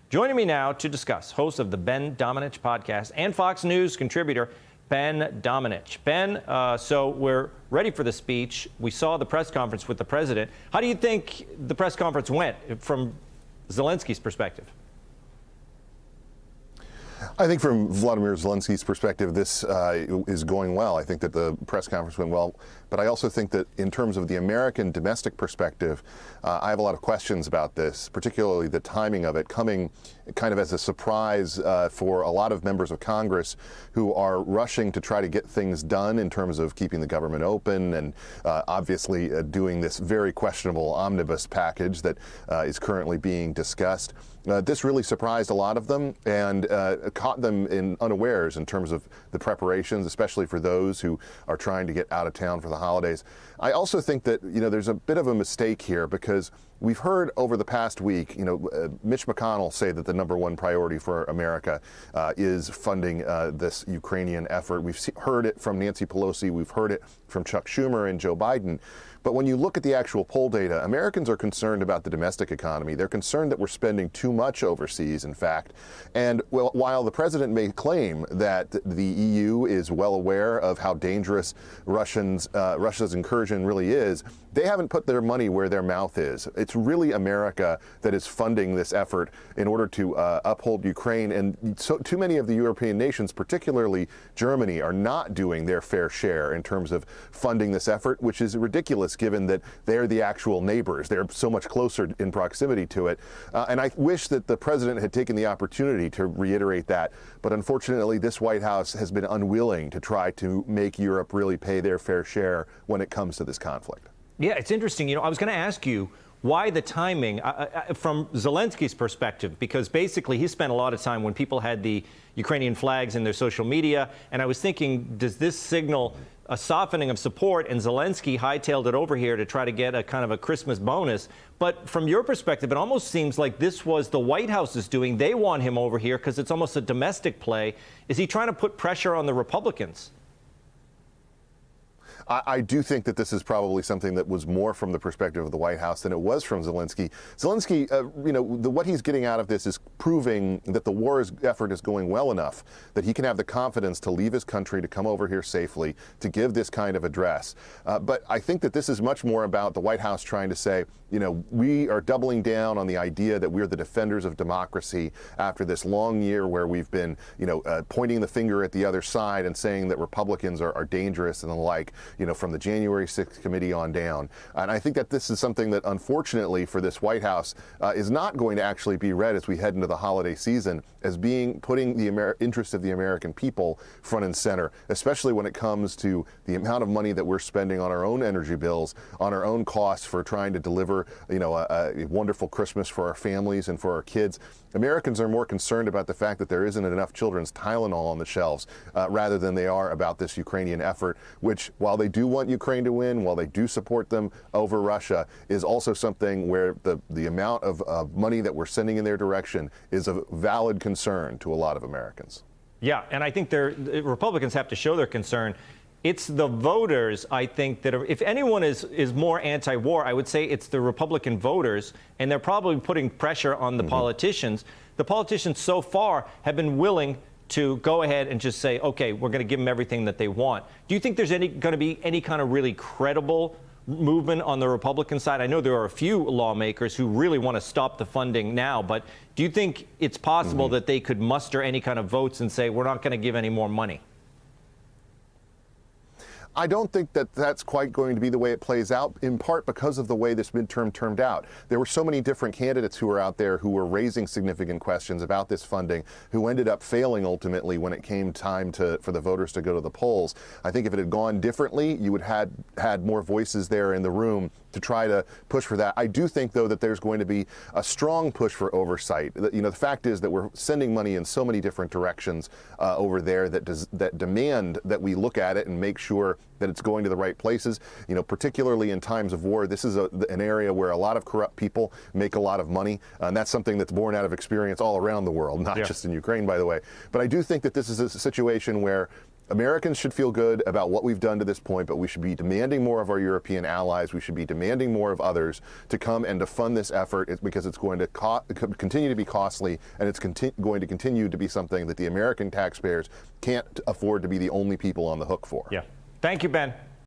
Joining me now to discuss, host of the Ben Domenech podcast and Fox News contributor, Ben Domenech. Ben, so we're ready for the speech. We saw the press conference with the president. How do you think the press conference went from Zelensky's perspective? I think from Volodymyr Zelensky's perspective, this is going well. I think that the press conference went well. But I also think that in terms of the American domestic perspective, I have a lot of questions about this, particularly the timing of it coming kind of as a surprise for a lot of members of Congress who are rushing to try to get things done in terms of keeping the government open and obviously doing this very questionable omnibus package that is currently being discussed. This really surprised a lot of them and caught them in unawares in terms of the preparations, especially for those who are trying to get out of town for the holidays. I also think that, there's a bit of a mistake here because we've heard over the past week, Mitch McConnell say that the number one priority for America is funding this Ukrainian effort. We've heard it from Nancy Pelosi. We've heard it from Chuck Schumer and Joe Biden. But when you look at the actual poll data, Americans are concerned about the domestic economy. They're concerned that we're spending too much overseas, in fact. And while the president may claim that the EU is well aware of how dangerous Russia's incursion really is, they haven't put their money where their mouth is. It's really America that is funding this effort in order to uphold Ukraine. And so too many of the European nations, particularly Germany, are not doing their fair share in terms of funding this effort, which is ridiculous given that they're the actual neighbors. They're so much closer in proximity to it. And I wish that the president had taken the opportunity to reiterate that. But unfortunately, this White House has been unwilling to try to make Europe really pay their fair share when it comes to this conflict. Yeah, it's interesting. I was going to ask you why the timing from Zelensky's perspective, because basically he spent a lot of time when people had the Ukrainian flags in their social media. And I was thinking, does this signal a softening of support? And Zelensky hightailed it over here to try to get a kind of a Christmas bonus. But from your perspective, it almost seems like this was the White House's doing. They want him over here because it's almost a domestic play. Is he trying to put pressure on the Republicans? I do think that this is probably something that was more from the perspective of the White House than it was from Zelensky. Zelensky, what he's getting out of this is proving that the war effort is going well enough that he can have the confidence to leave his country, to come over here safely, to give this kind of address. But I think that this is much more about the White House trying to say, we are doubling down on the idea that we're the defenders of democracy after this long year where we've been, pointing the finger at the other side and saying that Republicans are dangerous and the like. From the January 6th committee on down. And I think that this is something that, unfortunately, for this White House is not going to actually be read as we head into the holiday season as putting the interest of the American people front and center, especially when it comes to the amount of money that we're spending on our own energy bills, on our own costs for trying to deliver, a wonderful Christmas for our families and for our kids. Americans are more concerned about the fact that there isn't enough children's Tylenol on the shelves rather than they are about this Ukrainian effort, which, while they do want Ukraine to win, while they do support them over Russia, is also something where the amount of money that we're sending in their direction is a valid concern to a lot of Americans. Yeah, and I think Republicans have to show their concern. It's the voters, I think, that if anyone is more anti-war, I would say it's the Republican voters, and they're probably putting pressure on the politicians. The politicians so far have been willing to go ahead and just say, okay, we're going to give them everything that they want. Do you think there's going to be any kind of really credible movement on the Republican side? I know there are a few lawmakers who really want to stop the funding now, but do you think it's possible that they could muster any kind of votes and say, we're not going to give any more money? I don't think that that's quite going to be the way it plays out, in part because of the way this midterm turned out. There were so many different candidates who were out there who were raising significant questions about this funding, who ended up failing ultimately when it came time for the voters to go to the polls. I think if it had gone differently, you would have had more voices there in the room to try to push for that. I do think, though, that there's going to be a strong push for oversight. The fact is that we're sending money in so many different directions over there that demand that we look at it and make sure that it's going to the right places. Particularly in times of war, this is an area where a lot of corrupt people make a lot of money, and that's something that's born out of experience all around the world, not just in Ukraine, by the way. But I do think that this is a situation where Americans should feel good about what we've done to this point, but we should be demanding more of our European allies. We should be demanding more of others to come and to fund this effort because it's going to continue to be costly, and it's going to continue to be something that the American taxpayers can't afford to be the only people on the hook for. Yeah. Thank you, Ben.